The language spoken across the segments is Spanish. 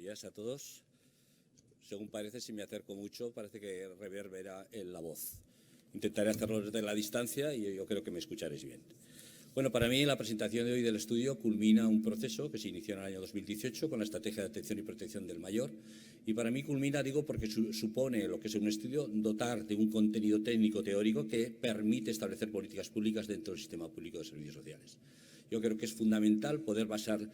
días a todos. Según parece, si me acerco mucho, parece que reverbera en la voz. Intentaré hacerlo desde la distancia y yo creo que me escucharéis bien. Bueno, para mí la presentación de hoy del estudio culmina un proceso que se inició en el año 2018 con la Estrategia de Atención y Protección del Mayor. Y para mí culmina, digo, porque supone lo que es un estudio dotar de un contenido técnico teórico que permite establecer políticas públicas dentro del sistema público de servicios sociales. Yo creo que es fundamental poder basar,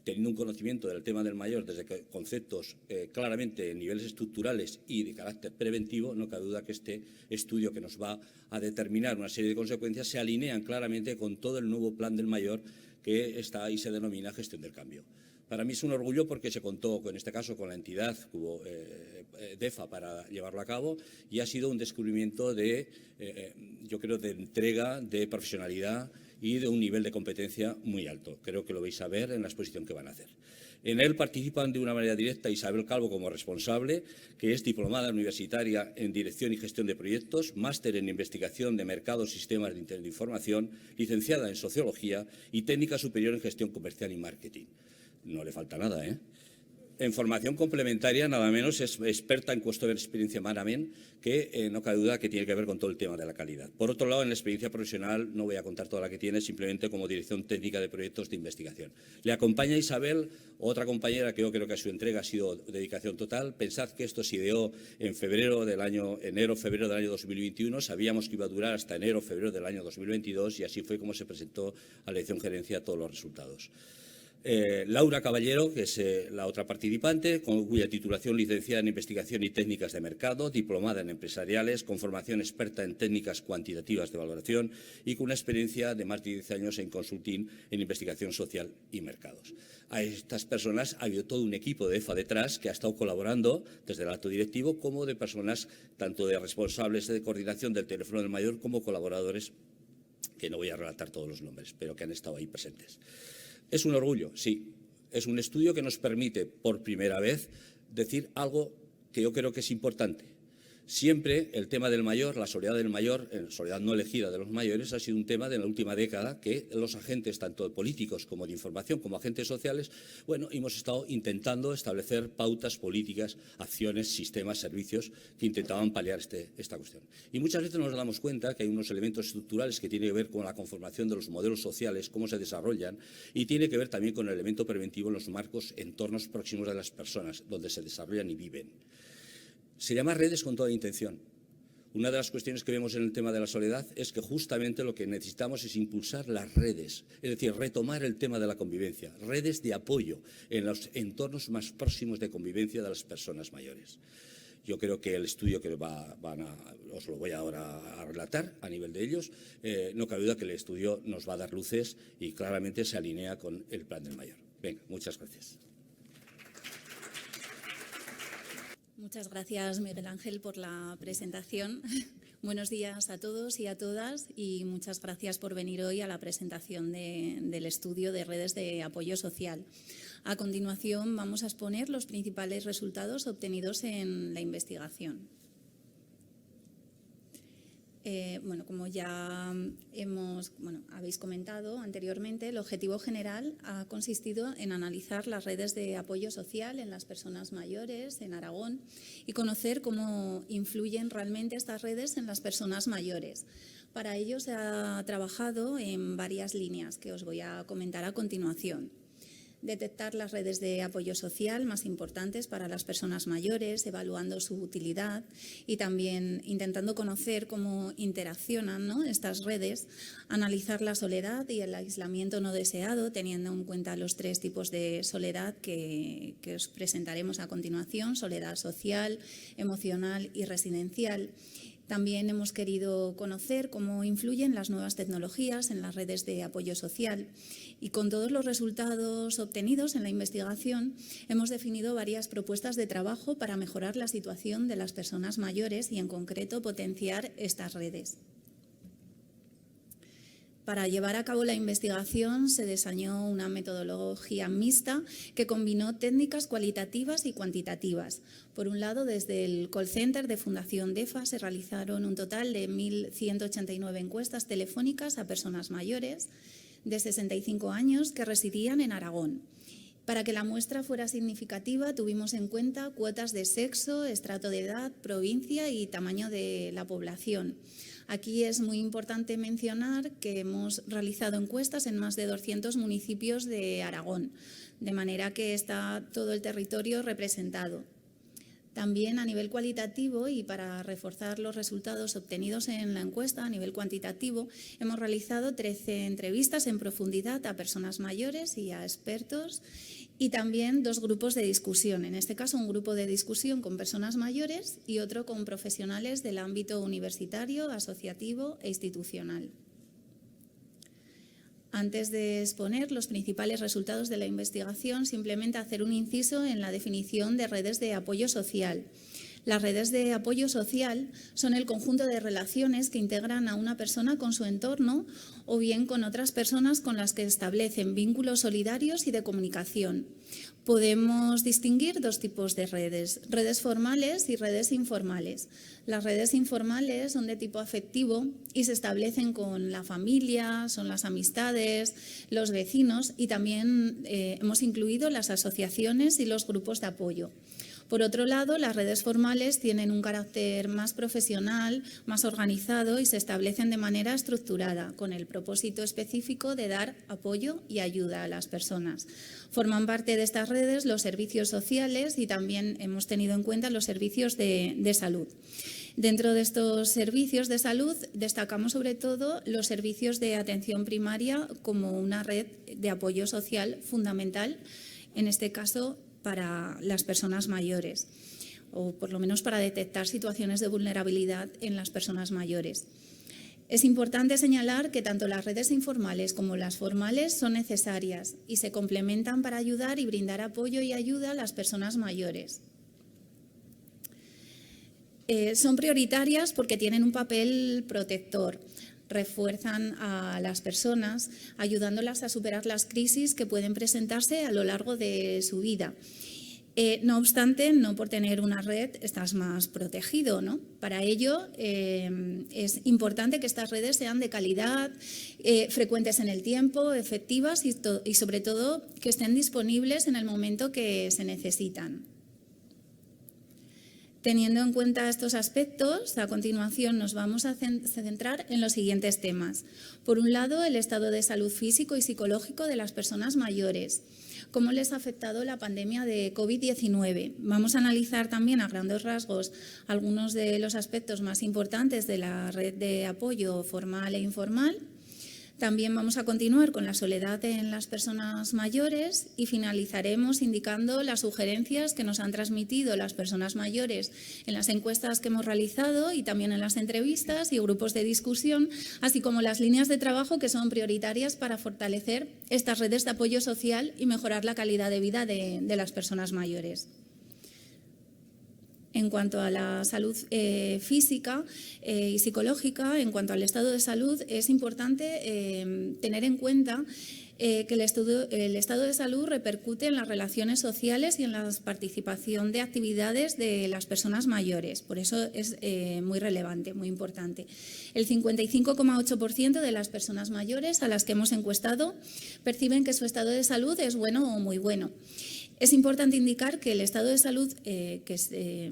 teniendo un conocimiento del tema del mayor desde conceptos claramente en niveles estructurales y de carácter preventivo, no cabe duda que este estudio que nos va a determinar una serie de consecuencias se alinean claramente con todo el nuevo plan del mayor que está ahí se denomina gestión del cambio. Para mí es un orgullo porque se contó, en este caso, con la entidad DEFA para llevarlo a cabo y ha sido un descubrimiento yo creo, de entrega, de profesionalidad y de un nivel de competencia muy alto. Creo que lo vais a ver en la exposición que van a hacer. En él participan de una manera directa Isabel Calvo como responsable, que es diplomada universitaria en Dirección y Gestión de Proyectos, máster en Investigación de Mercados y Sistemas de Internet de Información, licenciada en Sociología y técnica superior en Gestión Comercial y Marketing. No le falta nada, ¿eh? En formación complementaria, nada menos, es experta en Customer Experience Management, que no cabe duda que tiene que ver con todo el tema de la calidad. Por otro lado, en la experiencia profesional, no voy a contar toda la que tiene, simplemente como dirección técnica de proyectos de investigación. Le acompaña Isabel, otra compañera que yo creo que su entrega ha sido dedicación total. Pensad que esto se ideó en enero-febrero del año 2021, sabíamos que iba a durar hasta enero-febrero del año 2022 y así fue como se presentó a la dirección gerencia todos los resultados. Laura Caballero, que es la otra participante, cuya titulación licenciada en Investigación y Técnicas de Mercado, diplomada en Empresariales, con formación experta en técnicas cuantitativas de valoración y con una experiencia de más de 10 años en consulting en investigación social y mercados. A estas personas ha habido todo un equipo de EFA detrás que ha estado colaborando desde el alto directivo como de personas, tanto de responsables de coordinación del teléfono del mayor como colaboradores, que no voy a relatar todos los nombres, pero que han estado ahí presentes. Es un orgullo, sí. Es un estudio que nos permite, por primera vez, decir algo que yo creo que es importante. Siempre el tema del mayor, la soledad del mayor, soledad no elegida de los mayores, ha sido un tema de la última década que los agentes, tanto políticos como de información, como agentes sociales, bueno, hemos estado intentando establecer pautas políticas, acciones, sistemas, servicios que intentaban paliar esta cuestión. Y muchas veces nos damos cuenta que hay unos elementos estructurales que tienen que ver con la conformación de los modelos sociales, cómo se desarrollan, y tiene que ver también con el elemento preventivo en los marcos, entornos próximos de las personas, donde se desarrollan y viven. Se llama redes con toda intención. Una de las cuestiones que vemos en el tema de la soledad es que justamente lo que necesitamos es impulsar las redes, es decir, retomar el tema de la convivencia, redes de apoyo en los entornos más próximos de convivencia de las personas mayores. Yo creo que el estudio que os lo voy ahora a relatar a nivel de ellos, no cabe duda que el estudio nos va a dar luces y claramente se alinea con el plan del mayor. Venga, muchas gracias. Muchas gracias, Miguel Ángel, por la presentación. Buenos días a todos y a todas y muchas gracias por venir hoy a la presentación del estudio de redes de apoyo social. A continuación vamos a exponer los principales resultados obtenidos en la investigación. Como ya habéis comentado anteriormente, el objetivo general ha consistido en analizar las redes de apoyo social en las personas mayores en Aragón y conocer cómo influyen realmente estas redes en las personas mayores. Para ello se ha trabajado en varias líneas que os voy a comentar a continuación. Detectar las redes de apoyo social más importantes para las personas mayores, evaluando su utilidad y también intentando conocer cómo interaccionan, ¿no?, estas redes, analizar la soledad y el aislamiento no deseado, teniendo en cuenta los 3 tipos de soledad que os presentaremos a continuación: soledad social, emocional y residencial. También hemos querido conocer cómo influyen las nuevas tecnologías en las redes de apoyo social y con todos los resultados obtenidos en la investigación hemos definido varias propuestas de trabajo para mejorar la situación de las personas mayores y en concreto potenciar estas redes. Para llevar a cabo la investigación se diseñó una metodología mixta que combinó técnicas cualitativas y cuantitativas. Por un lado, desde el call center de Fundación DEFA se realizaron un total de 1.189 encuestas telefónicas a personas mayores de 65 años que residían en Aragón. Para que la muestra fuera significativa, tuvimos en cuenta cuotas de sexo, estrato de edad, provincia y tamaño de la población. Aquí es muy importante mencionar que hemos realizado encuestas en más de 200 municipios de Aragón, de manera que está todo el territorio representado. También a nivel cualitativo y para reforzar los resultados obtenidos en la encuesta a nivel cuantitativo, hemos realizado 13 entrevistas en profundidad a personas mayores y a expertos y también 2 grupos de discusión. En este caso, un grupo de discusión con personas mayores y otro con profesionales del ámbito universitario, asociativo e institucional. Antes de exponer los principales resultados de la investigación, simplemente hacer un inciso en la definición de redes de apoyo social. Las redes de apoyo social son el conjunto de relaciones que integran a una persona con su entorno o bien con otras personas con las que establecen vínculos solidarios y de comunicación. Podemos distinguir 2 tipos de redes formales y redes informales. Las redes informales son de tipo afectivo y se establecen con la familia, son las amistades, los vecinos y también hemos incluido las asociaciones y los grupos de apoyo. Por otro lado, las redes formales tienen un carácter más profesional, más organizado y se establecen de manera estructurada, con el propósito específico de dar apoyo y ayuda a las personas. Forman parte de estas redes los servicios sociales y también hemos tenido en cuenta los servicios de salud. Dentro de estos servicios de salud destacamos sobre todo los servicios de atención primaria como una red de apoyo social fundamental, en este caso para las personas mayores, o por lo menos para detectar situaciones de vulnerabilidad en las personas mayores. Es importante señalar que tanto las redes informales como las formales son necesarias y se complementan para ayudar y brindar apoyo y ayuda a las personas mayores. Son prioritarias porque tienen un papel protector. Refuerzan a las personas, ayudándolas a superar las crisis que pueden presentarse a lo largo de su vida. No obstante, no por tener una red estás más protegido, ¿no? Para ello es importante que estas redes sean de calidad, frecuentes en el tiempo, efectivas y sobre todo que estén disponibles en el momento que se necesitan. Teniendo en cuenta estos aspectos, a continuación nos vamos a centrar en los siguientes temas. Por un lado, el estado de salud físico y psicológico de las personas mayores. ¿Cómo les ha afectado la pandemia de COVID-19? Vamos a analizar también a grandes rasgos algunos de los aspectos más importantes de la red de apoyo formal e informal. También vamos a continuar con la soledad en las personas mayores y finalizaremos indicando las sugerencias que nos han transmitido las personas mayores en las encuestas que hemos realizado y también en las entrevistas y grupos de discusión, así como las líneas de trabajo que son prioritarias para fortalecer estas redes de apoyo social y mejorar la calidad de vida de las personas mayores. En cuanto a la salud física y psicológica, en cuanto al estado de salud, es importante tener en cuenta que el estado de salud repercute en las relaciones sociales y en la participación de actividades de las personas mayores. Por eso es muy relevante, muy importante. El 55,8% de las personas mayores a las que hemos encuestado perciben que su estado de salud es bueno o muy bueno. Es importante indicar que el estado de salud que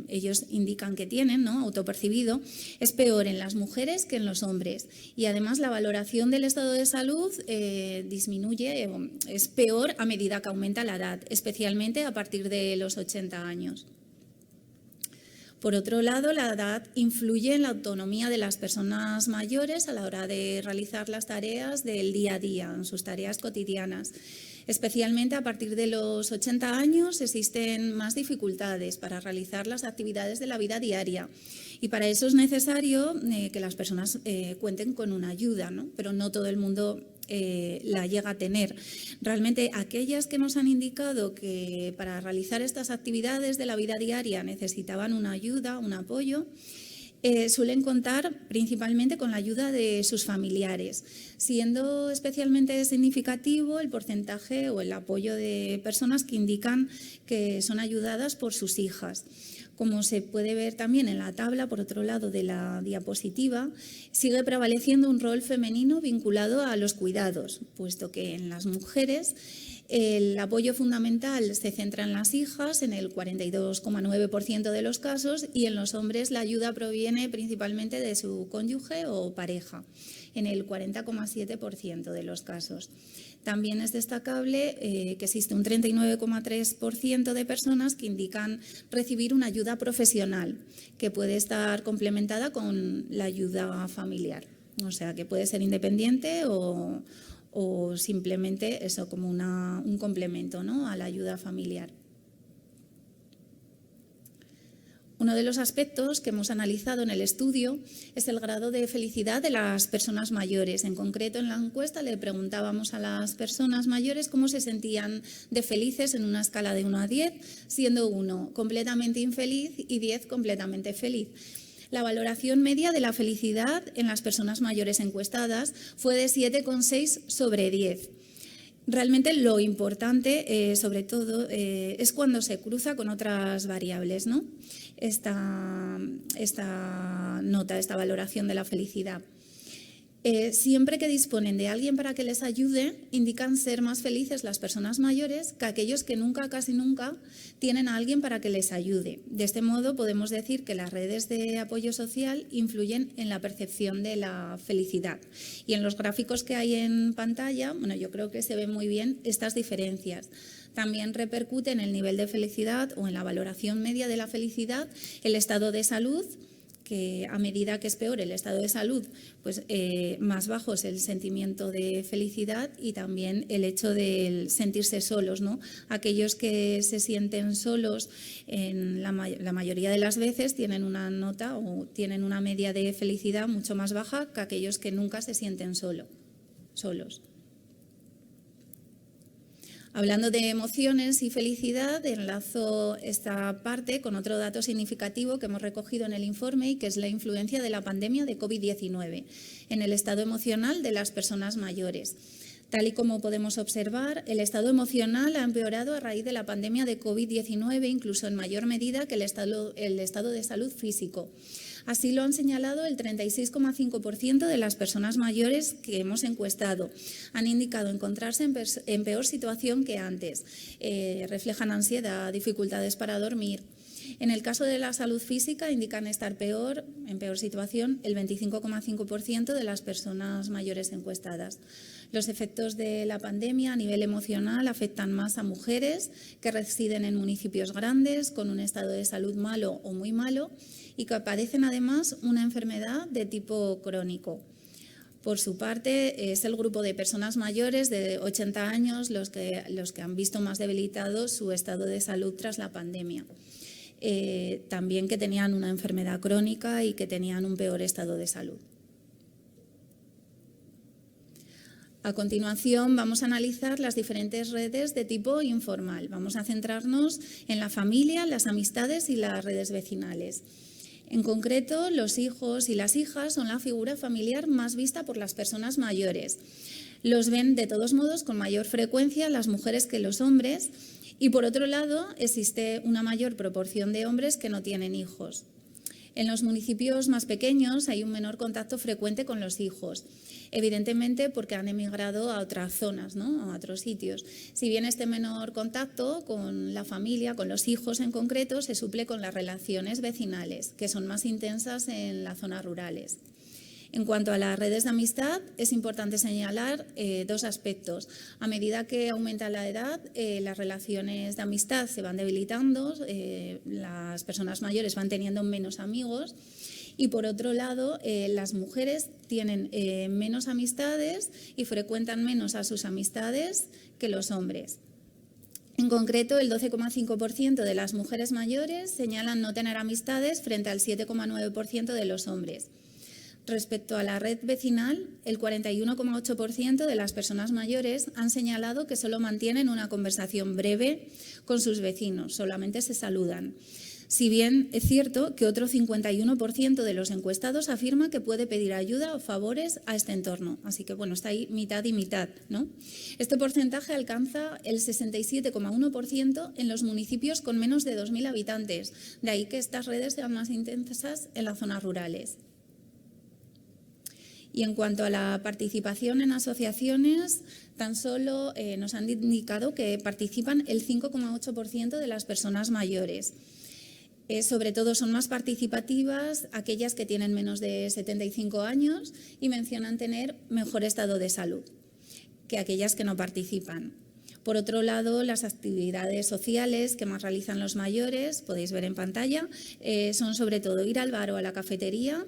ellos indican que tienen, ¿no?, autopercibido, es peor en las mujeres que en los hombres. Y además la valoración del estado de salud disminuye, es peor a medida que aumenta la edad, especialmente a partir de los 80 años. Por otro lado, la edad influye en la autonomía de las personas mayores a la hora de realizar las tareas del día a día, en sus tareas cotidianas. Especialmente a partir de los 80 años existen más dificultades para realizar las actividades de la vida diaria y para eso es necesario que las personas cuenten con una ayuda, ¿no? Pero no todo el mundo la llega a tener. Realmente aquellas que nos han indicado que para realizar estas actividades de la vida diaria necesitaban una ayuda, un apoyo, suelen contar principalmente con la ayuda de sus familiares, siendo especialmente significativo el porcentaje o el apoyo de personas que indican que son ayudadas por sus hijas. Como se puede ver también en la tabla, por otro lado de la diapositiva, sigue prevaleciendo un rol femenino vinculado a los cuidados, puesto que en las mujeres el apoyo fundamental se centra en las hijas, en el 42,9% de los casos, y en los hombres la ayuda proviene principalmente de su cónyuge o pareja, en el 40,7% de los casos. También es destacable que existe un 39,3% de personas que indican recibir una ayuda profesional, que puede estar complementada con la ayuda familiar. O sea, que puede ser independiente o simplemente eso, como un complemento, ¿no?, a la ayuda familiar. Uno de los aspectos que hemos analizado en el estudio es el grado de felicidad de las personas mayores. En concreto, en la encuesta le preguntábamos a las personas mayores cómo se sentían de felices en una escala de 1 a 10, siendo 1 completamente infeliz y 10 completamente feliz. La valoración media de la felicidad en las personas mayores encuestadas fue de 7,6 sobre 10. Realmente lo importante, sobre todo, es cuando se cruza con otras variables, ¿no?, esta nota, esta valoración de la felicidad. Siempre que disponen de alguien para que les ayude, indican ser más felices las personas mayores que aquellos que nunca, casi nunca, tienen a alguien para que les ayude. De este modo, podemos decir que las redes de apoyo social influyen en la percepción de la felicidad. Y en los gráficos que hay en pantalla, bueno, yo creo que se ven muy bien estas diferencias. También repercute en el nivel de felicidad o en la valoración media de la felicidad el estado de salud, que a medida que es peor el estado de salud, pues más bajo es el sentimiento de felicidad, y también el hecho de sentirse solos, ¿no? Aquellos que se sienten solos en la mayoría de las veces tienen una nota o tienen una media de felicidad mucho más baja que aquellos que nunca se sienten solos. Hablando de emociones y felicidad, enlazo esta parte con otro dato significativo que hemos recogido en el informe, y que es la influencia de la pandemia de COVID-19 en el estado emocional de las personas mayores. Tal y como podemos observar, el estado emocional ha empeorado a raíz de la pandemia de COVID-19, incluso en mayor medida que el estado de salud físico. Así lo han señalado el 36,5% de las personas mayores que hemos encuestado. Han indicado encontrarse en peor situación que antes. Reflejan ansiedad, dificultades para dormir. En el caso de la salud física, indican estar en peor situación el 25,5% de las personas mayores encuestadas. Los efectos de la pandemia a nivel emocional afectan más a mujeres que residen en municipios grandes, con un estado de salud malo o muy malo, y que padecen además una enfermedad de tipo crónico. Por su parte, es el grupo de personas mayores de 80 años los que han visto más debilitado su estado de salud tras la pandemia. También que tenían una enfermedad crónica y que tenían un peor estado de salud. A continuación, vamos a analizar las diferentes redes de tipo informal. Vamos a centrarnos en la familia, las amistades y las redes vecinales. En concreto, los hijos y las hijas son la figura familiar más vista por las personas mayores. Los ven de todos modos con mayor frecuencia las mujeres que los hombres, y por otro lado existe una mayor proporción de hombres que no tienen hijos. En los municipios más pequeños hay un menor contacto frecuente con los hijos, evidentemente porque han emigrado a otras zonas, ¿no?, a otros sitios. Si bien este menor contacto con la familia, con los hijos en concreto, se suple con las relaciones vecinales, que son más intensas en las zonas rurales. En cuanto a las redes de amistad, es importante señalar dos aspectos. A medida que aumenta la edad, las relaciones de amistad se van debilitando, las personas mayores van teniendo menos amigos, y por otro lado, las mujeres tienen menos amistades y frecuentan menos a sus amistades que los hombres. En concreto, el 12,5% de las mujeres mayores señalan no tener amistades frente al 7,9% de los hombres. Respecto a la red vecinal, el 41,8% de las personas mayores han señalado que solo mantienen una conversación breve con sus vecinos, solamente se saludan. Si bien es cierto que otro 51% de los encuestados afirma que puede pedir ayuda o favores a este entorno. Así que, bueno, está ahí mitad y mitad, ¿no? Este porcentaje alcanza el 67,1% en los municipios con menos de 2.000 habitantes. De ahí que estas redes sean más intensas en las zonas rurales. Y en cuanto a la participación en asociaciones, tan solo nos han indicado que participan el 5,8% de las personas mayores. Sobre todo son más participativas aquellas que tienen menos de 75 años y mencionan tener mejor estado de salud que aquellas que no participan. Por otro lado, las actividades sociales que más realizan los mayores, podéis ver en pantalla, son sobre todo ir al bar o a la cafetería.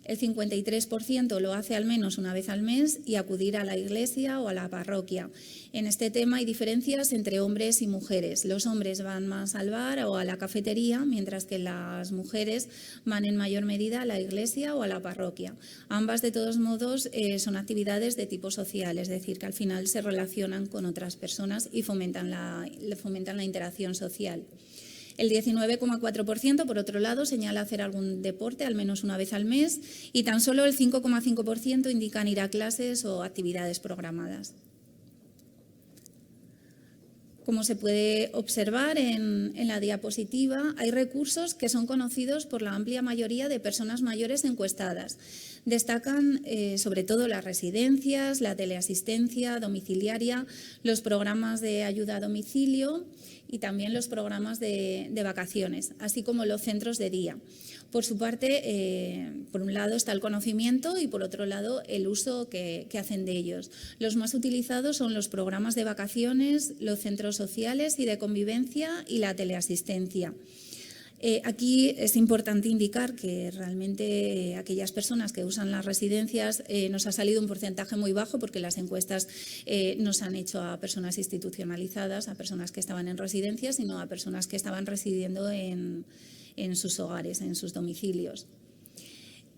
El 53% lo hace al menos una vez al mes y acudir a la iglesia o a la parroquia. En este tema hay diferencias entre hombres y mujeres. Los hombres van más al bar o a la cafetería, mientras que las mujeres van en mayor medida a la iglesia o a la parroquia. Ambas, de todos modos, son actividades de tipo social, es decir, que al final se relacionan con otras personas y fomentan la interacción social. El 19,4%, por otro lado, señala hacer algún deporte al menos una vez al mes y tan solo el 5,5% indican ir a clases o actividades programadas. Como se puede observar en la diapositiva, hay recursos que son conocidos por la amplia mayoría de personas mayores encuestadas. Destacan sobre todo las residencias, la teleasistencia domiciliaria, los programas de ayuda a domicilio y también los programas de vacaciones, así como los centros de día. Por su parte, por un lado está el conocimiento y por otro lado el uso que hacen de ellos. Los más utilizados son los programas de vacaciones, los centros sociales y de convivencia y la teleasistencia. Aquí es importante indicar que realmente aquellas personas que usan las residencias nos ha salido un porcentaje muy bajo porque las encuestas no se han hecho a personas institucionalizadas, a personas que estaban en residencias, sino a personas que estaban residiendo en sus hogares, en sus domicilios.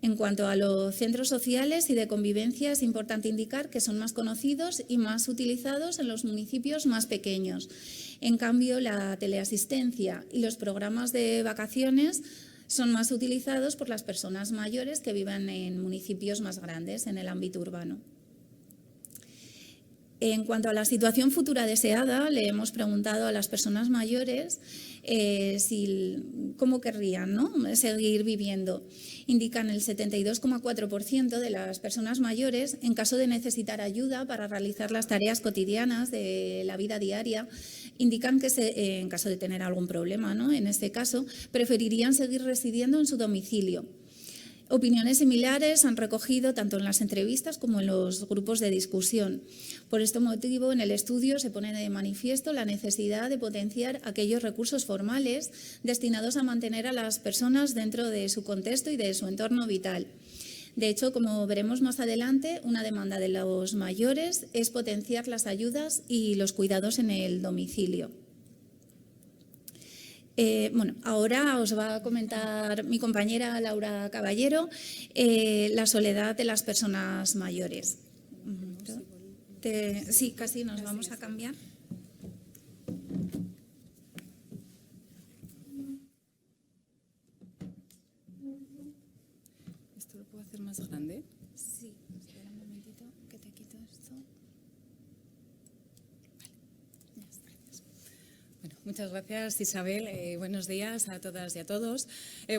En cuanto a los centros sociales y de convivencia, es importante indicar que son más conocidos y más utilizados en los municipios más pequeños. En cambio, la teleasistencia y los programas de vacaciones son más utilizados por las personas mayores que viven en municipios más grandes, en el ámbito urbano. En cuanto a la situación futura deseada, le hemos preguntado a las personas mayores cómo querrían, ¿no?, seguir viviendo. Indican el 72,4% de las personas mayores, en caso de necesitar ayuda para realizar las tareas cotidianas de la vida diaria, indican que en caso de tener algún problema, ¿no?, en este caso, preferirían seguir residiendo en su domicilio. Opiniones similares han recogido tanto en las entrevistas como en los grupos de discusión. Por este motivo, en el estudio se pone de manifiesto la necesidad de potenciar aquellos recursos formales destinados a mantener a las personas dentro de su contexto y de su entorno vital. De hecho, como veremos más adelante, una demanda de los mayores es potenciar las ayudas y los cuidados en el domicilio. Bueno, ahora os va a comentar mi compañera Laura Caballero la soledad de las personas mayores. Sí, casi nos vamos a cambiar. ¿Esto lo puedo hacer más grande? Sí, espera un momentito que te quito esto. Bueno, muchas gracias, Isabel. Buenos días a todas y a todos.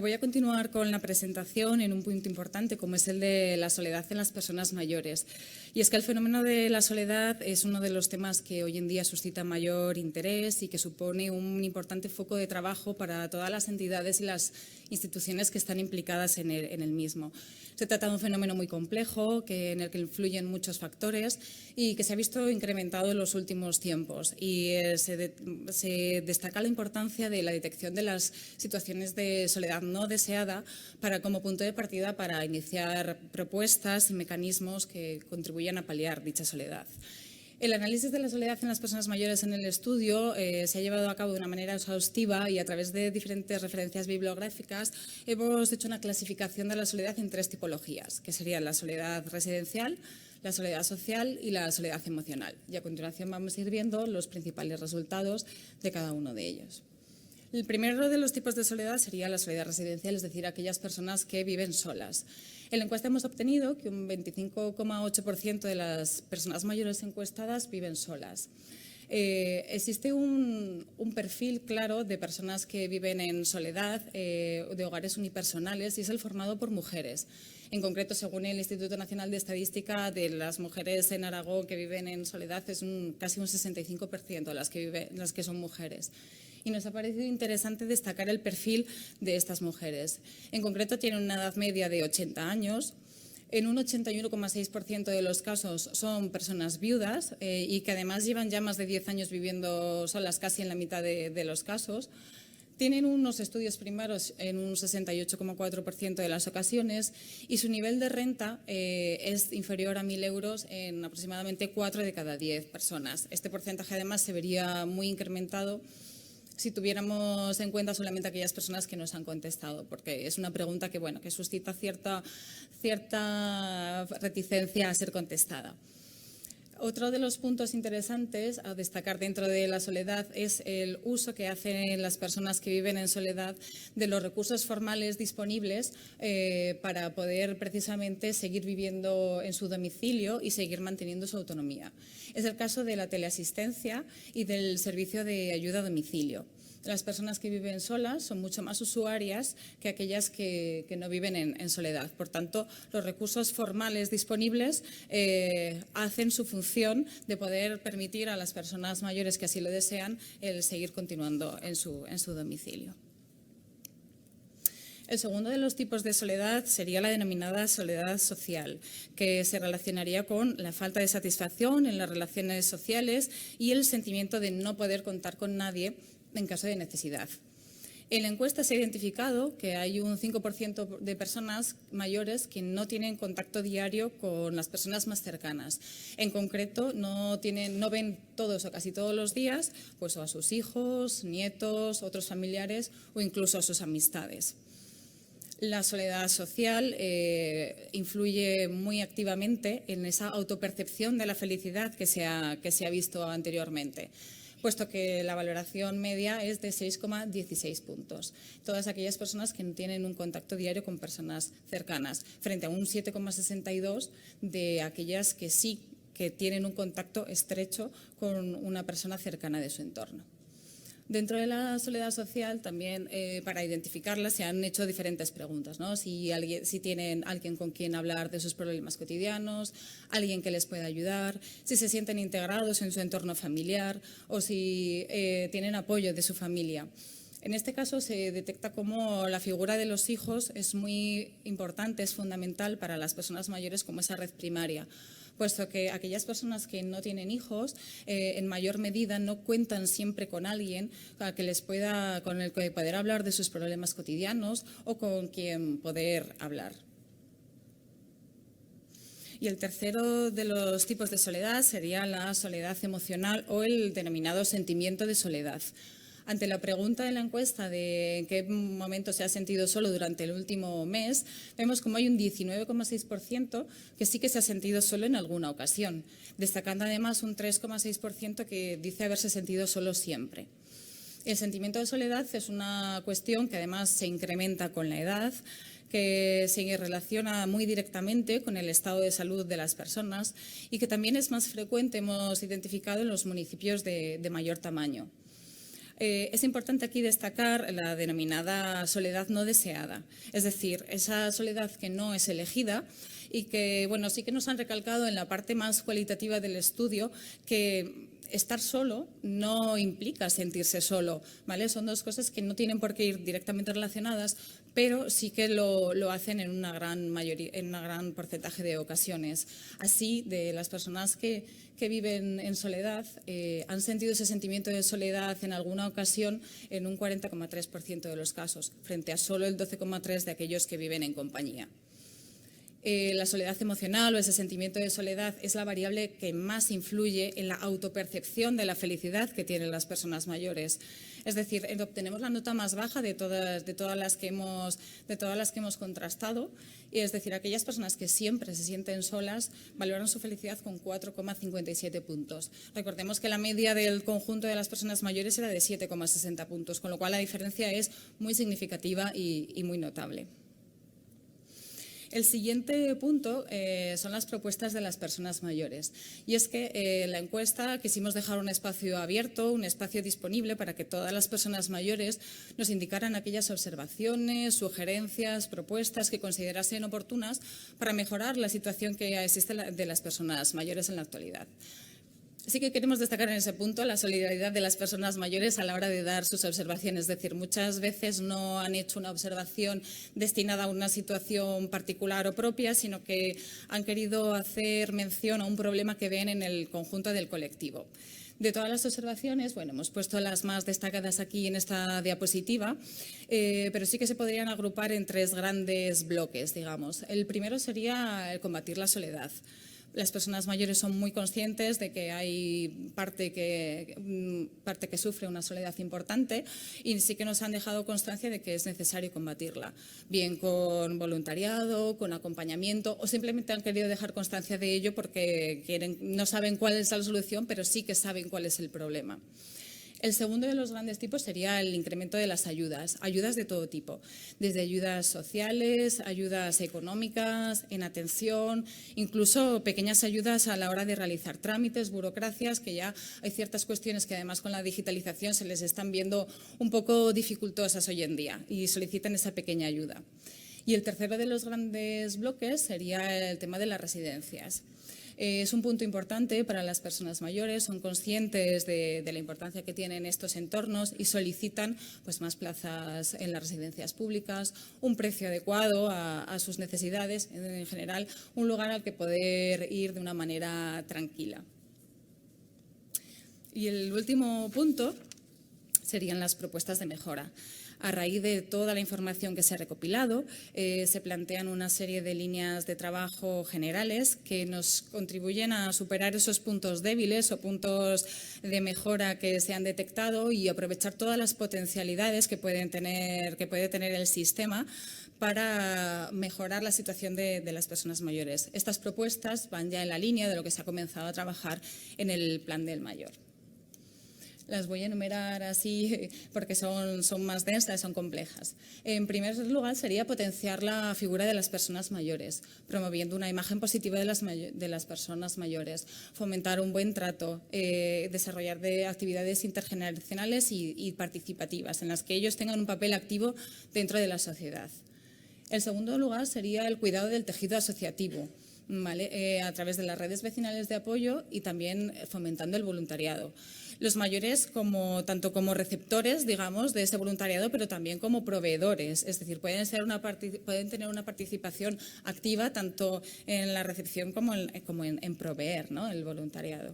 Voy a continuar con la presentación en un punto importante, como es el de la soledad en las personas mayores. Y es que el fenómeno de la soledad es uno de los temas que hoy en día suscita mayor interés y que supone un importante foco de trabajo para todas las entidades y las instituciones que están implicadas en el mismo. Se trata de un fenómeno muy complejo en el que influyen muchos factores y que se ha visto incrementado en los últimos tiempos. Y se destaca la importancia de la detección de las situaciones de soledad no deseada como punto de partida para iniciar propuestas y mecanismos que contribuyan a paliar dicha soledad. El análisis de la soledad en las personas mayores en el estudio se ha llevado a cabo de una manera exhaustiva y a través de diferentes referencias bibliográficas hemos hecho una clasificación de la soledad en 3 tipologías, que serían la soledad residencial, la soledad social y la soledad emocional. Y a continuación vamos a ir viendo los principales resultados de cada uno de ellos. El primero de los tipos de soledad sería la soledad residencial, es decir, aquellas personas que viven solas. En la encuesta hemos obtenido que un 25,8% de las personas mayores encuestadas viven solas. Existe un perfil claro de personas que viven en soledad, de hogares unipersonales, y es el formado por mujeres. En concreto, según el Instituto Nacional de Estadística, de las mujeres en Aragón que viven en soledad es casi un 65% las que son mujeres. Y nos ha parecido interesante destacar el perfil de estas mujeres. En concreto, tienen una edad media de 80 años. En un 81,6% de los casos son personas viudas y que además llevan ya más de 10 años viviendo solas, casi en la mitad de los casos. Tienen unos estudios primarios en un 68,4% de las ocasiones y su nivel de renta es inferior a 1.000 euros en aproximadamente 4 de cada 10 personas. Este porcentaje además se vería muy incrementado si tuviéramos en cuenta solamente aquellas personas que nos han contestado, porque es una pregunta que, bueno, que suscita cierta reticencia a ser contestada. Otro de los puntos interesantes a destacar dentro de la soledad es el uso que hacen las personas que viven en soledad de los recursos formales disponibles para poder precisamente seguir viviendo en su domicilio y seguir manteniendo su autonomía. Es el caso de la teleasistencia y del servicio de ayuda a domicilio. Las personas que viven solas son mucho más usuarias que aquellas que no viven en soledad. Por tanto, los recursos formales disponibles hacen su función de poder permitir a las personas mayores que así lo desean el seguir continuando en su domicilio. El segundo de los tipos de soledad sería la denominada soledad social, que se relacionaría con la falta de satisfacción en las relaciones sociales y el sentimiento de no poder contar con nadie en caso de necesidad. En la encuesta se ha identificado que hay un 5% de personas mayores que no tienen contacto diario con las personas más cercanas. En concreto, no ven todos o casi todos los días pues, o a sus hijos, nietos, otros familiares o incluso a sus amistades. La soledad social influye muy activamente en esa autopercepción de la felicidad que se ha visto anteriormente, puesto que la valoración media es de 6,16 puntos. Todas aquellas personas que no tienen un contacto diario con personas cercanas, frente a un 7,62 de aquellas que sí que tienen un contacto estrecho con una persona cercana de su entorno. Dentro de la soledad social, también para identificarla se han hecho diferentes preguntas, ¿no? Si tienen alguien con quien hablar de sus problemas cotidianos, alguien que les pueda ayudar, si se sienten integrados en su entorno familiar o si tienen apoyo de su familia. En este caso se detecta cómo la figura de los hijos es muy importante, es fundamental para las personas mayores como esa red primaria, puesto que aquellas personas que no tienen hijos en mayor medida no cuentan siempre con alguien con el que poder hablar de sus problemas cotidianos o con quien poder hablar. Y el tercero de los tipos de soledad sería la soledad emocional o el denominado sentimiento de soledad. Ante la pregunta de la encuesta de en qué momento se ha sentido solo durante el último mes, vemos como hay un 19,6% que sí que se ha sentido solo en alguna ocasión, destacando además un 3,6% que dice haberse sentido solo siempre. El sentimiento de soledad es una cuestión que además se incrementa con la edad, que se relaciona muy directamente con el estado de salud de las personas y que también es más frecuente, hemos identificado, en los municipios de mayor tamaño. Es importante aquí destacar la denominada soledad no deseada, es decir, esa soledad que no es elegida y que, bueno, sí que nos han recalcado en la parte más cualitativa del estudio que estar solo no implica sentirse solo, ¿vale? Son dos cosas que no tienen por qué ir directamente relacionadas, pero sí que lo hacen en una gran porcentaje de ocasiones. Así, de las personas que viven en soledad, han sentido ese sentimiento de soledad en alguna ocasión en un 40,3% de los casos, frente a solo el 12,3% de aquellos que viven en compañía. La soledad emocional o ese sentimiento de soledad es la variable que más influye en la autopercepción de la felicidad que tienen las personas mayores. Es decir, obtenemos la nota más baja de todas las que hemos contrastado, y es decir, aquellas personas que siempre se sienten solas valoran su felicidad con 4,57 puntos. Recordemos que la media del conjunto de las personas mayores era de 7,60 puntos, con lo cual la diferencia es muy significativa y muy notable. El siguiente punto son las propuestas de las personas mayores. Y es que en la encuesta quisimos dejar un espacio abierto, un espacio disponible para que todas las personas mayores nos indicaran aquellas observaciones, sugerencias, propuestas que considerasen oportunas para mejorar la situación que existe de las personas mayores en la actualidad. Sí que queremos destacar en ese punto la solidaridad de las personas mayores a la hora de dar sus observaciones. Es decir, muchas veces no han hecho una observación destinada a una situación particular o propia, sino que han querido hacer mención a un problema que ven en el conjunto del colectivo. De todas las observaciones, bueno, hemos puesto las más destacadas aquí en esta diapositiva, pero sí que se podrían agrupar en 3 grandes bloques, digamos. El primero sería el combatir la soledad. Las personas mayores son muy conscientes de que hay parte que sufre una soledad importante, y sí que nos han dejado constancia de que es necesario combatirla, bien con voluntariado, con acompañamiento, o simplemente han querido dejar constancia de ello porque no saben cuál es la solución, pero sí que saben cuál es el problema. El segundo de los grandes tipos sería el incremento de las ayudas de todo tipo, desde ayudas sociales, ayudas económicas, en atención, incluso pequeñas ayudas a la hora de realizar trámites, burocracias, que ya hay ciertas cuestiones que además con la digitalización se les están viendo un poco dificultosas hoy en día y solicitan esa pequeña ayuda. Y el tercero de los grandes bloques sería el tema de las residencias. Es un punto importante para las personas mayores, son conscientes de la importancia que tienen estos entornos y solicitan pues, más plazas en las residencias públicas, un precio adecuado a sus necesidades, en general un lugar al que poder ir de una manera tranquila. Y el último punto serían las propuestas de mejora. A raíz de toda la información que se ha recopilado, se plantean una serie de líneas de trabajo generales que nos contribuyen a superar esos puntos débiles o puntos de mejora que se han detectado y aprovechar todas las potencialidades que puede tener el sistema para mejorar la situación de las personas mayores. Estas propuestas van ya en la línea de lo que se ha comenzado a trabajar en el Plan del Mayor. Las voy a enumerar así porque son más densas, son complejas. En primer lugar, sería potenciar la figura de las personas mayores, promoviendo una imagen positiva de las personas mayores, fomentar un buen trato, desarrollar actividades intergeneracionales y participativas, en las que ellos tengan un papel activo dentro de la sociedad. El segundo lugar sería el cuidado del tejido asociativo, ¿vale? A través de las redes vecinales de apoyo y también fomentando el voluntariado. Los mayores tanto como receptores, digamos, de ese voluntariado, pero también como proveedores, es decir, pueden tener una participación activa tanto en la recepción como en proveer, ¿no?, el voluntariado.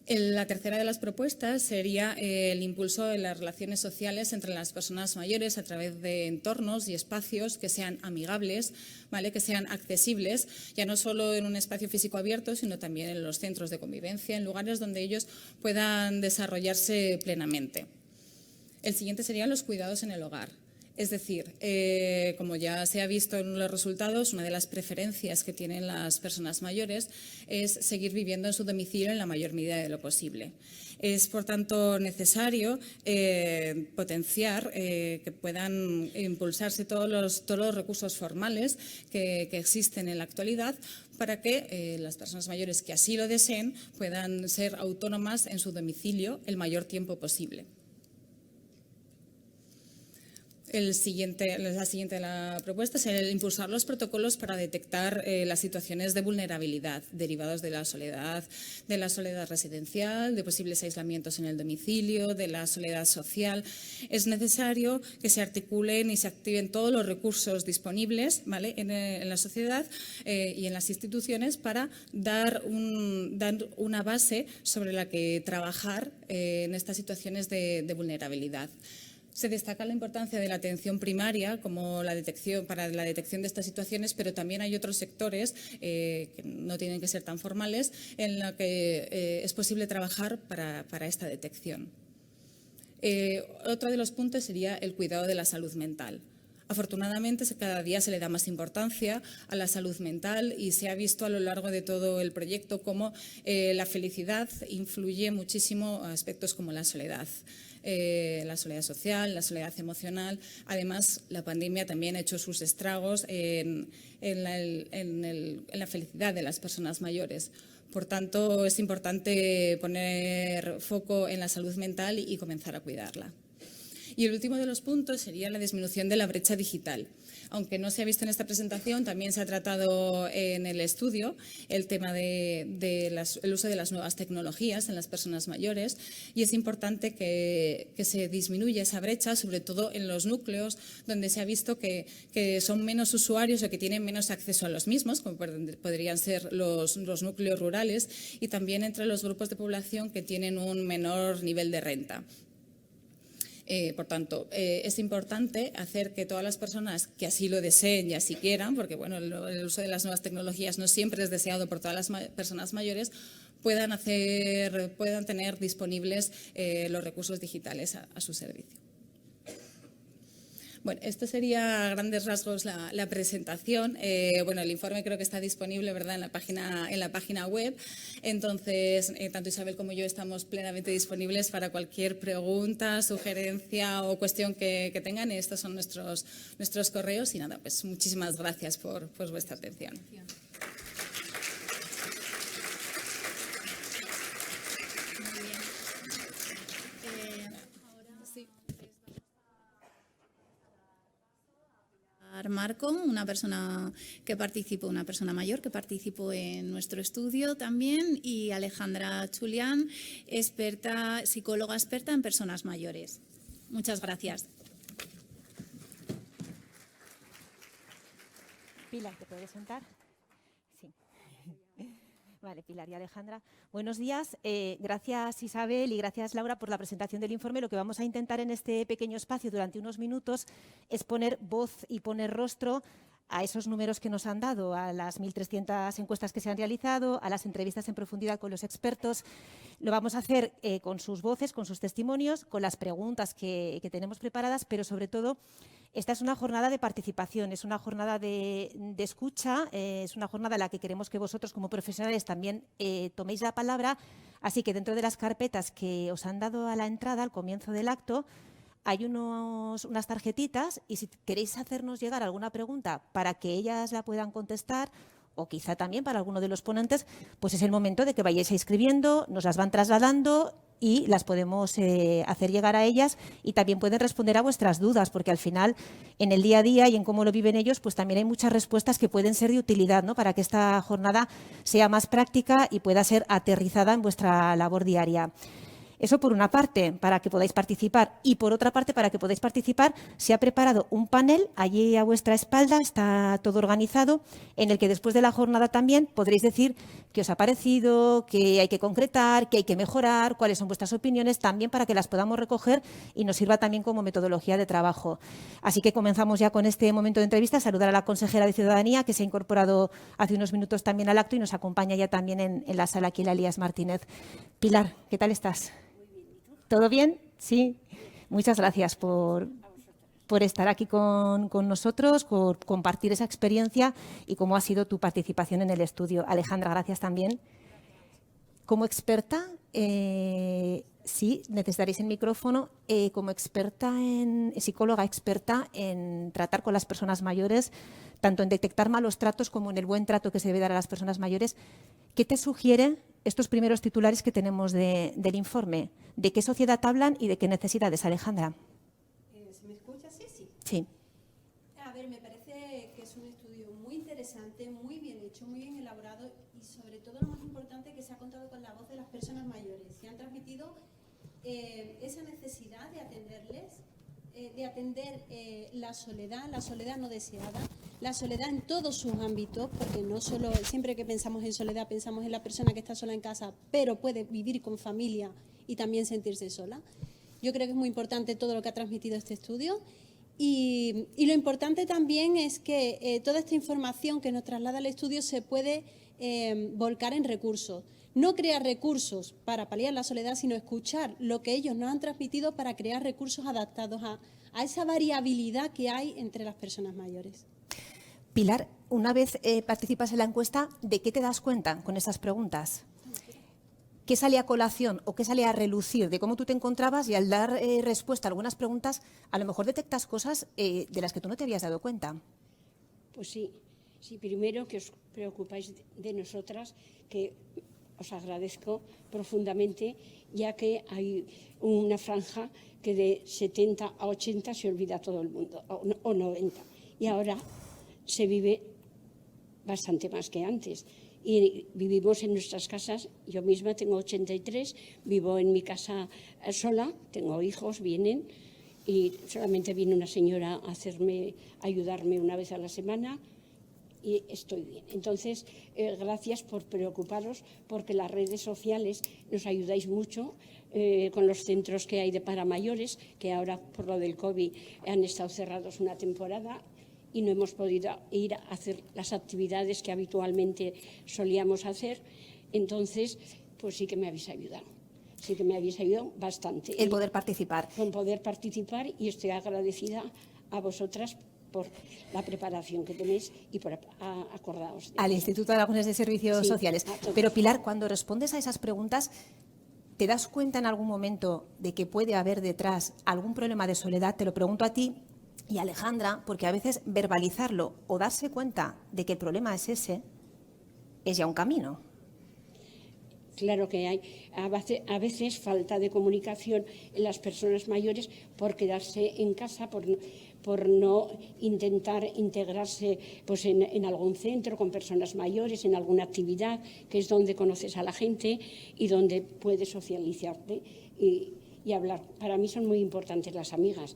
La tercera de las propuestas sería el impulso de las relaciones sociales entre las personas mayores a través de entornos y espacios que sean amigables, ¿vale?, que sean accesibles, ya no solo en un espacio físico abierto, sino también en los centros de convivencia, en lugares donde ellos puedan desarrollarse plenamente. El siguiente serían los cuidados en el hogar. Es decir, como ya se ha visto en los resultados, una de las preferencias que tienen las personas mayores es seguir viviendo en su domicilio en la mayor medida de lo posible. Es, por tanto, necesario potenciar que puedan impulsarse todos los recursos formales que existen en la actualidad para que las personas mayores que así lo deseen puedan ser autónomas en su domicilio el mayor tiempo posible. La siguiente de la propuesta es el impulsar los protocolos para detectar las situaciones de vulnerabilidad derivados de la soledad residencial, de posibles aislamientos en el domicilio, de la soledad social. Es necesario que se articulen y se activen todos los recursos disponibles, ¿vale?, en la sociedad y en las instituciones para dar una base sobre la que trabajar en estas situaciones de vulnerabilidad. Se destaca la importancia de la atención primaria como para la detección de estas situaciones, pero también hay otros sectores que no tienen que ser tan formales en los que es posible trabajar para esta detección. Otro de los puntos sería el cuidado de la salud mental. Afortunadamente, cada día se le da más importancia a la salud mental y se ha visto a lo largo de todo el proyecto cómo la felicidad influye muchísimo a aspectos como la soledad social, la soledad emocional. Además, la pandemia también ha hecho sus estragos en la felicidad de las personas mayores. Por tanto, es importante poner foco en la salud mental y comenzar a cuidarla. Y el último de los puntos sería la disminución de la brecha digital. Aunque no se ha visto en esta presentación, también se ha tratado en el estudio el tema del uso de las nuevas tecnologías en las personas mayores, y es importante que se disminuya esa brecha, sobre todo en los núcleos donde se ha visto que son menos usuarios o que tienen menos acceso a los mismos, como podrían ser los núcleos rurales, y también entre los grupos de población que tienen un menor nivel de renta. Por tanto, es importante hacer que todas las personas que así lo deseen y así quieran, porque bueno, el uso de las nuevas tecnologías no siempre es deseado por todas las personas mayores, puedan tener disponibles los recursos digitales a su servicio. Bueno, esto sería a grandes rasgos la presentación. Bueno, el informe creo que está disponible, ¿verdad?, en la página web. Entonces, tanto Isabel como yo estamos plenamente disponibles para cualquier pregunta, sugerencia o cuestión que tengan. Estos son nuestros correos y nada, pues muchísimas gracias por vuestra atención. Marco, una persona mayor que participó en nuestro estudio también, y Alejandra Chulián, psicóloga experta en personas mayores. Muchas gracias. Pilar, ¿te puedes sentar? Sí. Vale, Pilar y Alejandra. Buenos días. Gracias, Isabel, y gracias, Laura, por la presentación del informe. Lo que vamos a intentar en este pequeño espacio durante unos minutos es poner voz y poner rostro a esos números que nos han dado, a las 1.300 encuestas que se han realizado, a las entrevistas en profundidad con los expertos. Lo vamos a hacer con sus voces, con sus testimonios, con las preguntas que tenemos preparadas, pero sobre todo esta es una jornada de participación, es una jornada de escucha, es una jornada en la que queremos que vosotros como profesionales también toméis la palabra. Así que dentro de las carpetas que os han dado a la entrada, al comienzo del acto, hay unas tarjetitas, y si queréis hacernos llegar alguna pregunta para que ellas la puedan contestar, o quizá también para alguno de los ponentes, pues es el momento de que vayáis escribiendo, nos las van trasladando y las podemos hacer llegar a ellas, y también pueden responder a vuestras dudas, porque al final en el día a día y en cómo lo viven ellos, pues también hay muchas respuestas que pueden ser de utilidad, ¿no?, para que esta jornada sea más práctica y pueda ser aterrizada en vuestra labor diaria. Eso por una parte, para que podáis participar, y por otra parte, para que podáis participar, se ha preparado un panel allí a vuestra espalda, está todo organizado, en el que después de la jornada también podréis decir qué os ha parecido, qué hay que concretar, qué hay que mejorar, cuáles son vuestras opiniones, también para que las podamos recoger y nos sirva también como metodología de trabajo. Así que comenzamos ya con este momento de entrevista. Saludar a la consejera de Ciudadanía, que se ha incorporado hace unos minutos también al acto y nos acompaña ya también en la sala aquí, la Elías Martínez. Pilar, ¿qué tal estás? ¿Todo bien? Sí. Muchas gracias por estar aquí con nosotros, por compartir esa experiencia y cómo ha sido tu participación en el estudio. Alejandra, gracias también. Como experta, sí, necesitaréis el micrófono, como psicóloga experta en tratar con las personas mayores, tanto en detectar malos tratos como en el buen trato que se debe dar a las personas mayores, ¿qué te sugiere estos primeros titulares que tenemos del informe? ¿De qué sociedad hablan y de qué necesidades, Alejandra? ¿Se me escucha? Sí, sí. Sí. A ver, me parece que es un estudio muy interesante, muy bien hecho, muy bien elaborado, y sobre todo lo más importante, que se ha contado con la voz de las personas mayores. Se han transmitido esa necesidad de atenderles, de atender la soledad no deseada, la soledad en todos sus ámbitos, porque no solo, siempre que pensamos en soledad pensamos en la persona que está sola en casa, pero puede vivir con familia y también sentirse sola. Yo creo que es muy importante todo lo que ha transmitido este estudio. Y lo importante también es que toda esta información que nos traslada el estudio se puede volcar en recursos. No crear recursos para paliar la soledad, sino escuchar lo que ellos nos han transmitido para crear recursos adaptados a esa variabilidad que hay entre las personas mayores. Pilar, una vez participas en la encuesta, ¿de qué te das cuenta con estas preguntas? ¿Qué sale a colación o qué sale a relucir de cómo tú te encontrabas? Y al dar respuesta a algunas preguntas, a lo mejor detectas cosas de las que tú no te habías dado cuenta. Pues sí, primero que os preocupáis de nosotras, que os agradezco profundamente, ya que hay una franja que de 70 a 80 se olvida todo el mundo, o 90. Y ahora se vive bastante más que antes. Y vivimos en nuestras casas. Yo misma tengo 83, vivo en mi casa sola, tengo hijos, vienen, y solamente viene una señora a ayudarme una vez a la semana y estoy bien. Entonces, gracias por preocuparos, porque las redes sociales nos ayudáis mucho con los centros que hay para mayores, que ahora por lo del COVID han estado cerrados una temporada y no hemos podido ir a hacer las actividades que habitualmente solíamos hacer. Entonces, pues sí que me habéis ayudado. Sí que me habéis ayudado bastante. El poder participar. Con poder participar, y estoy agradecida a vosotras por la preparación que tenéis y por acordaros. Al Instituto Aragonés de Servicios Sociales. Pero Pilar, cuando respondes a esas preguntas, ¿te das cuenta en algún momento de que puede haber detrás algún problema de soledad? Te lo pregunto a ti y a Alejandra, porque a veces verbalizarlo o darse cuenta de que el problema es ese, es ya un camino. Claro que hay a veces falta de comunicación en las personas mayores por quedarse en casa, por no intentar integrarse pues, en algún centro con personas mayores, en alguna actividad, que es donde conoces a la gente y donde puedes socializarte y hablar. Para mí son muy importantes las amigas.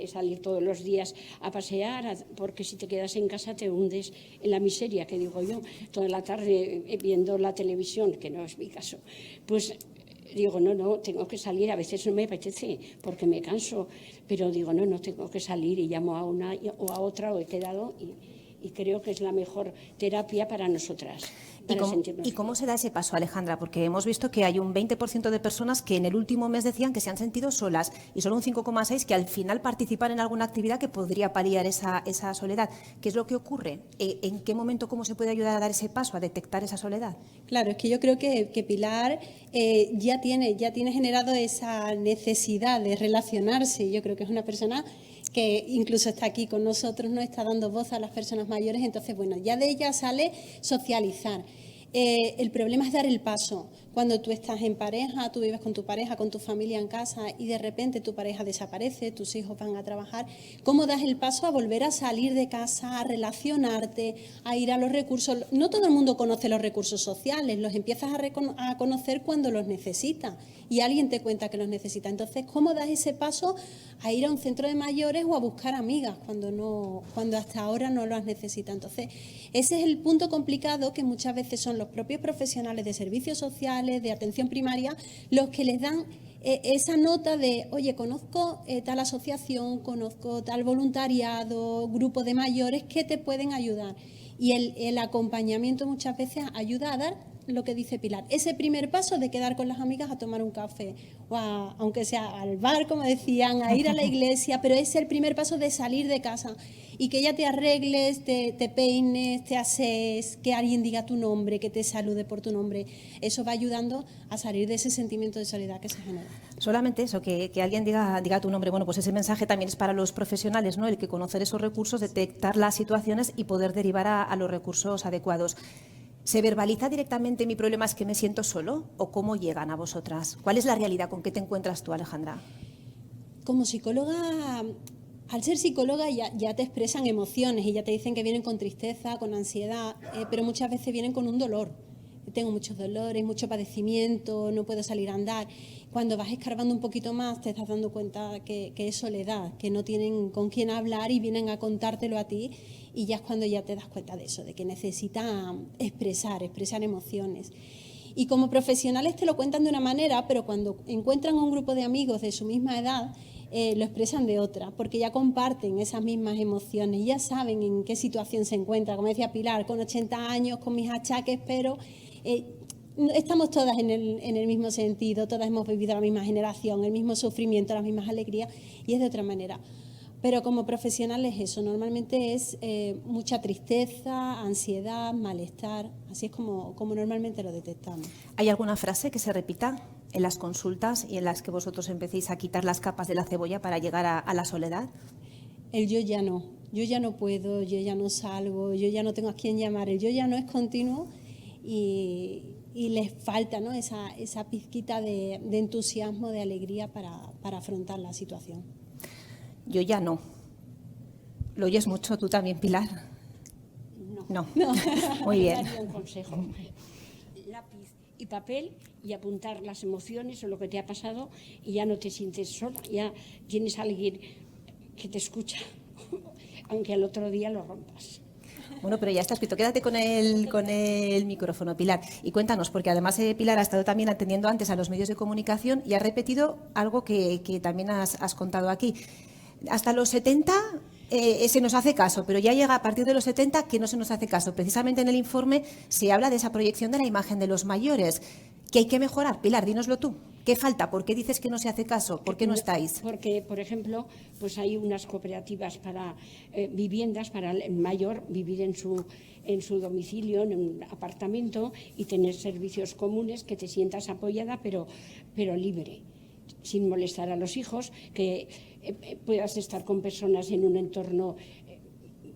Salir todos los días a pasear, porque si te quedas en casa te hundes en la miseria, que digo yo, toda la tarde viendo la televisión, que no es mi caso. Pues digo, no, tengo que salir, a veces no me apetece porque me canso, pero digo, no, tengo que salir, y llamo a una o a otra, o he quedado, y creo que es la mejor terapia para nosotras. ¿Y cómo se da ese paso, Alejandra? Porque hemos visto que hay un 20% de personas que en el último mes decían que se han sentido solas, y solo un 5,6% que al final participan en alguna actividad que podría paliar esa soledad. ¿Qué es lo que ocurre? ¿En qué momento, cómo se puede ayudar a dar ese paso, a detectar esa soledad? Claro, es que yo creo que Pilar ya tiene generado esa necesidad de relacionarse. Yo creo que es una persona que incluso está aquí con nosotros, nos está dando voz a las personas mayores. Entonces, bueno, ya de ella sale socializar. El problema es dar el paso. Cuando tú estás en pareja, tú vives con tu pareja, con tu familia en casa, y de repente tu pareja desaparece, tus hijos van a trabajar, ¿cómo das el paso a volver a salir de casa, a relacionarte, a ir a los recursos? No todo el mundo conoce los recursos sociales, los empiezas a conocer cuando los necesitas y alguien te cuenta que los necesita. Entonces, ¿cómo das ese paso a ir a un centro de mayores o a buscar amigas cuando hasta ahora no lo has necesitado? Entonces, ese es el punto complicado, que muchas veces son los propios profesionales de servicios sociales, de atención primaria, los que les dan esa nota de, oye, conozco tal asociación, conozco tal voluntariado, grupo de mayores que te pueden ayudar. Y el acompañamiento muchas veces ayuda a dar lo que dice Pilar, ese primer paso de quedar con las amigas a tomar un café, o aunque sea al bar, como decían, a ir a la iglesia, pero es el primer paso de salir de casa y que ya te arregles, te peines, te asees, que alguien diga tu nombre, que te salude por tu nombre. Eso va ayudando a salir de ese sentimiento de soledad que se genera. Solamente eso, que alguien diga tu nombre. Bueno, pues ese mensaje también es para los profesionales, ¿no? El que conocer esos recursos, detectar las situaciones y poder derivar a los recursos adecuados. ¿Se verbaliza directamente mi problema es que me siento solo, o cómo llegan a vosotras? ¿Cuál es la realidad? ¿Con qué te encuentras tú, Alejandra? Como psicóloga, al ser psicóloga ya te expresan emociones y ya te dicen que vienen con tristeza, con ansiedad, pero muchas veces vienen con un dolor. Tengo muchos dolores, mucho padecimiento, no puedo salir a andar. Cuando vas escarbando un poquito más te estás dando cuenta que es soledad, que no tienen con quién hablar y vienen a contártelo a ti, y ya es cuando ya te das cuenta de eso, de que necesitan expresar emociones. Y como profesionales te lo cuentan de una manera, pero cuando encuentran un grupo de amigos de su misma edad, lo expresan de otra, porque ya comparten esas mismas emociones, ya saben en qué situación se encuentra. Como decía Pilar, con 80 años, con mis achaques, pero estamos todas en el mismo sentido, todas hemos vivido la misma generación, el mismo sufrimiento, las mismas alegrías, y es de otra manera. Pero como profesionales eso, normalmente es mucha tristeza, ansiedad, malestar, así es como normalmente lo detectamos. ¿Hay alguna frase que se repita en las consultas y en las que vosotros empecéis a quitar las capas de la cebolla para llegar a la soledad? El yo ya no puedo, yo ya no salgo, yo ya no tengo a quién llamar, el yo ya no es continuo y les falta, ¿no?, esa pizquita de entusiasmo, de alegría para afrontar la situación. Yo ya no. ¿Lo oyes mucho tú también, Pilar? No. Muy bien. Daría un consejo. Lápiz y papel y apuntar las emociones o lo que te ha pasado y ya no te sientes sola, ya tienes a alguien que te escucha, aunque al otro día lo rompas. Bueno, pero ya está escrito. Quédate con el micrófono, Pilar. Y cuéntanos, porque además Pilar ha estado también atendiendo antes a los medios de comunicación y ha repetido algo que también has contado aquí. Hasta los 70 se nos hace caso, pero ya llega a partir de los 70 que no se nos hace caso. Precisamente en el informe se habla de esa proyección de la imagen de los mayores, que hay que mejorar. Pilar, dínoslo tú. ¿Qué falta? ¿Por qué dices que no se hace caso? ¿Por qué no estáis? Porque, por ejemplo, pues hay unas cooperativas para viviendas para el mayor vivir en su domicilio, en un apartamento y tener servicios comunes, que te sientas apoyada pero libre, sin molestar a los hijos, que puedas estar con personas en un entorno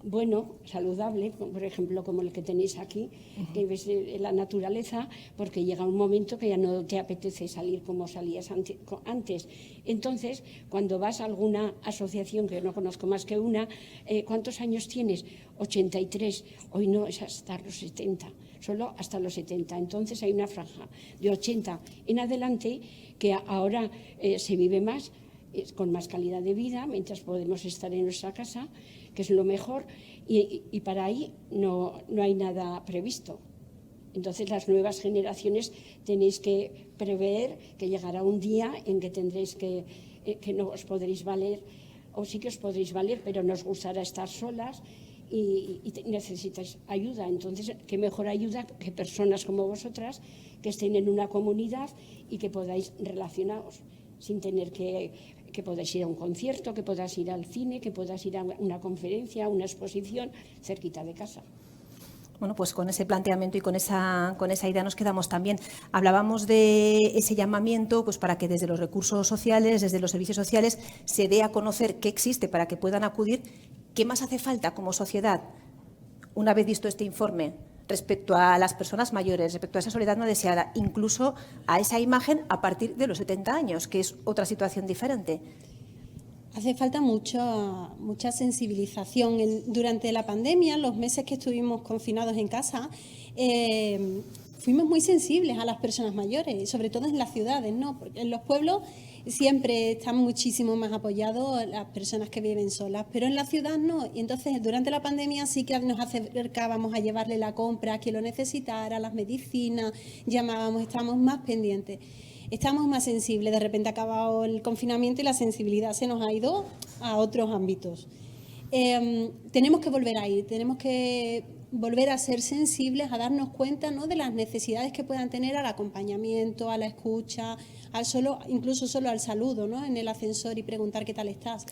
bueno, saludable, por ejemplo, como el que tenéis aquí, que ves la naturaleza, porque llega un momento que ya no te apetece salir como salías antes. Entonces, cuando vas a alguna asociación, que no conozco más que una, ¿cuántos años tienes? 83. Hoy no, es hasta los 70, solo hasta los 70. Entonces hay una franja de 80 en adelante que ahora se vive más, con más calidad de vida, mientras podemos estar en nuestra casa, que es lo mejor, y para ahí no hay nada previsto. Entonces, las nuevas generaciones tenéis que prever que llegará un día en que tendréis que no os podréis valer, o sí que os podréis valer, pero no os gustará estar solas y necesitáis ayuda. Entonces, qué mejor ayuda que personas como vosotras, que estén en una comunidad y que podáis relacionaros sin tener que podáis ir a un concierto, que podáis ir al cine, que podáis ir a una conferencia, a una exposición cerquita de casa. Bueno, pues con ese planteamiento y con esa idea nos quedamos también. Hablábamos de ese llamamiento pues para que desde los recursos sociales, desde los servicios sociales, se dé a conocer qué existe para que puedan acudir. ¿Qué más hace falta como sociedad, una vez visto este informe, respecto a las personas mayores, respecto a esa soledad no deseada, incluso a esa imagen a partir de los 70 años, que es otra situación diferente? Hace falta mucha sensibilización. Durante la pandemia, los meses que estuvimos confinados en casa, fuimos muy sensibles a las personas mayores, sobre todo en las ciudades, ¿no? Porque en los pueblos siempre están muchísimo más apoyados las personas que viven solas, pero en la ciudad no. Y entonces, durante la pandemia sí que nos acercábamos a llevarle la compra a quien lo necesitara, las medicinas, llamábamos, estábamos más pendientes. Estamos más sensibles. De repente ha acabado el confinamiento y la sensibilidad se nos ha ido a otros ámbitos. Tenemos que volver a ir, tenemos que volver a ser sensibles, a darnos cuenta, ¿no?, de las necesidades que puedan tener al acompañamiento, a la escucha, incluso solo al saludo, ¿no?, en el ascensor y preguntar qué tal estás.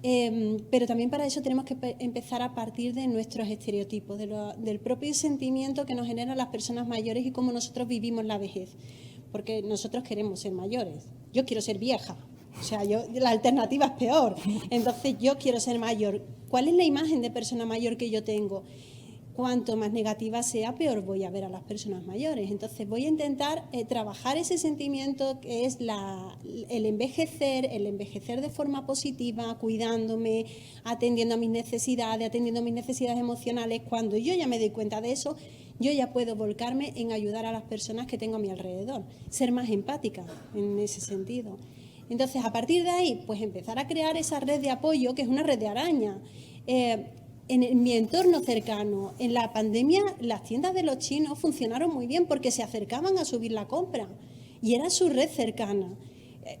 Pero también para eso tenemos que empezar a partir de nuestros estereotipos, del propio sentimiento que nos generan las personas mayores y cómo nosotros vivimos la vejez. Porque nosotros queremos ser mayores. Yo quiero ser vieja. O sea, la alternativa es peor. Entonces, yo quiero ser mayor. ¿Cuál es la imagen de persona mayor que yo tengo? Cuanto más negativa sea, peor voy a ver a las personas mayores. Entonces, voy a intentar trabajar ese sentimiento que es el envejecer de forma positiva, cuidándome, atendiendo a mis necesidades emocionales. Cuando yo ya me doy cuenta de eso, yo ya puedo volcarme en ayudar a las personas que tengo a mi alrededor, ser más empática en ese sentido. Entonces, a partir de ahí, pues empezar a crear esa red de apoyo, que es una red de araña. en mi entorno cercano, en la pandemia, las tiendas de los chinos funcionaron muy bien porque se acercaban a subir la compra y era su red cercana.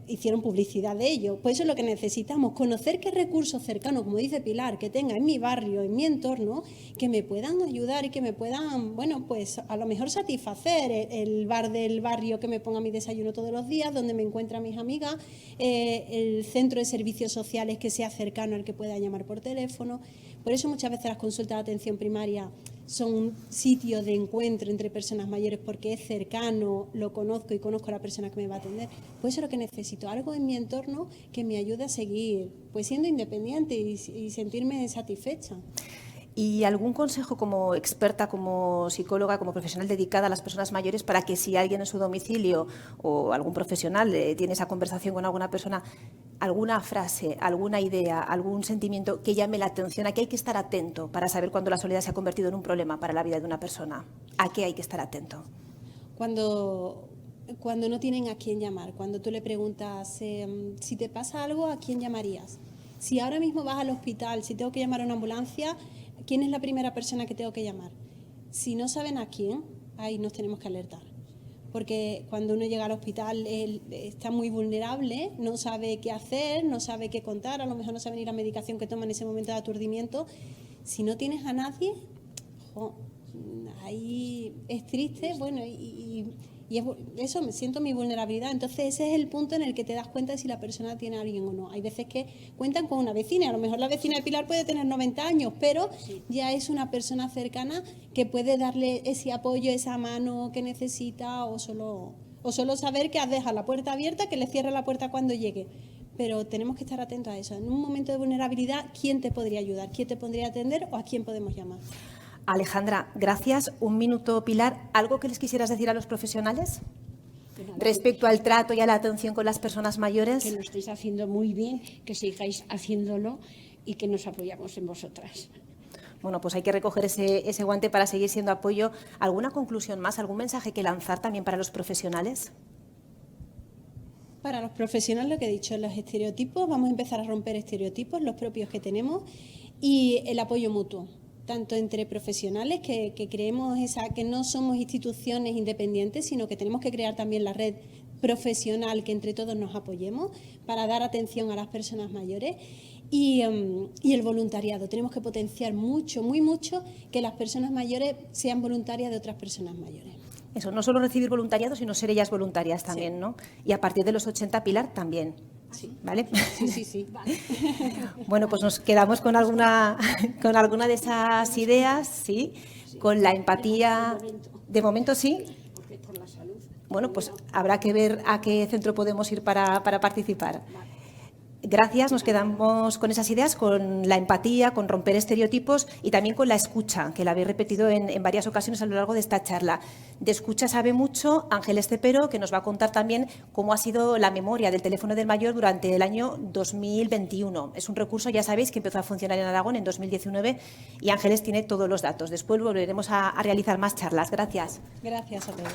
Hicieron publicidad de ello. Pues eso es lo que necesitamos, conocer qué recursos cercanos, como dice Pilar, que tenga en mi barrio, en mi entorno, que me puedan ayudar y que me puedan, bueno, pues a lo mejor satisfacer el bar del barrio que me ponga mi desayuno todos los días, donde me encuentran mis amigas, el centro de servicios sociales que sea cercano al que pueda llamar por teléfono. Por eso muchas veces las consultas de atención primaria son un sitio de encuentro entre personas mayores porque es cercano, lo conozco y conozco a la persona que me va a atender. Pues eso es lo que necesito, algo en mi entorno que me ayude a seguir pues siendo independiente y sentirme satisfecha. ¿Y algún consejo como experta, como psicóloga, como profesional dedicada a las personas mayores para que si alguien en su domicilio o algún profesional tiene esa conversación con alguna persona, alguna frase, alguna idea, algún sentimiento que llame la atención? ¿A qué hay que estar atento para saber cuándo la soledad se ha convertido en un problema para la vida de una persona? ¿A qué hay que estar atento? Cuando no tienen a quién llamar, cuando tú le preguntas si te pasa algo, ¿a quién llamarías? Si ahora mismo vas al hospital, si tengo que llamar a una ambulancia, ¿quién es la primera persona que tengo que llamar? Si no saben a quién, ahí nos tenemos que alertar. Porque cuando uno llega al hospital él está muy vulnerable, no sabe qué hacer, no sabe qué contar, a lo mejor no sabe ni la medicación que toma en ese momento de aturdimiento. Si no tienes a nadie, ahí es triste, bueno, y eso, me siento mi vulnerabilidad. Entonces ese es el punto en el que te das cuenta de si la persona tiene a alguien o no. Hay veces que cuentan con una vecina, a lo mejor la vecina de Pilar puede tener 90 años, pero ya es una persona cercana que puede darle ese apoyo, esa mano que necesita, o solo saber que has dejado la puerta abierta, que le cierra la puerta cuando llegue. Pero tenemos que estar atentos a eso. En un momento de vulnerabilidad, ¿quién te podría ayudar? ¿Quién te podría atender o a quién podemos llamar? Alejandra, gracias. Un minuto, Pilar. ¿Algo que les quisieras decir a los profesionales respecto al trato y a la atención con las personas mayores? Que lo estáis haciendo muy bien, que sigáis haciéndolo y que nos apoyamos en vosotras. Bueno, pues hay que recoger ese guante para seguir siendo apoyo. ¿Alguna conclusión más, algún mensaje que lanzar también para los profesionales? Para los profesionales, lo que he dicho, los estereotipos, vamos a empezar a romper estereotipos, los propios que tenemos, y el apoyo mutuo, tanto entre profesionales que creemos que no somos instituciones independientes, sino que tenemos que crear también la red profesional, que entre todos nos apoyemos para dar atención a las personas mayores, y el voluntariado. Tenemos que potenciar mucho, muy mucho, que las personas mayores sean voluntarias de otras personas mayores. Eso, no solo recibir voluntariado, sino ser ellas voluntarias también, sí. ¿No? Y a partir de los 80, Pilar, también. Sí. ¿Vale? Sí. Vale. Bueno, pues nos quedamos con alguna de esas ideas, ¿sí? Con la empatía. De momento sí. Porque por la salud. Bueno, pues habrá que ver a qué centro podemos ir para participar. Gracias, nos quedamos con esas ideas, con la empatía, con romper estereotipos y también con la escucha, que la habéis repetido en varias ocasiones a lo largo de esta charla. De escucha sabe mucho Ángeles Cepero, que nos va a contar también cómo ha sido la memoria del teléfono del mayor durante el año 2021. Es un recurso, ya sabéis, que empezó a funcionar en Aragón en 2019 y Ángeles tiene todos los datos. Después volveremos a realizar más charlas. Gracias. Gracias a todos.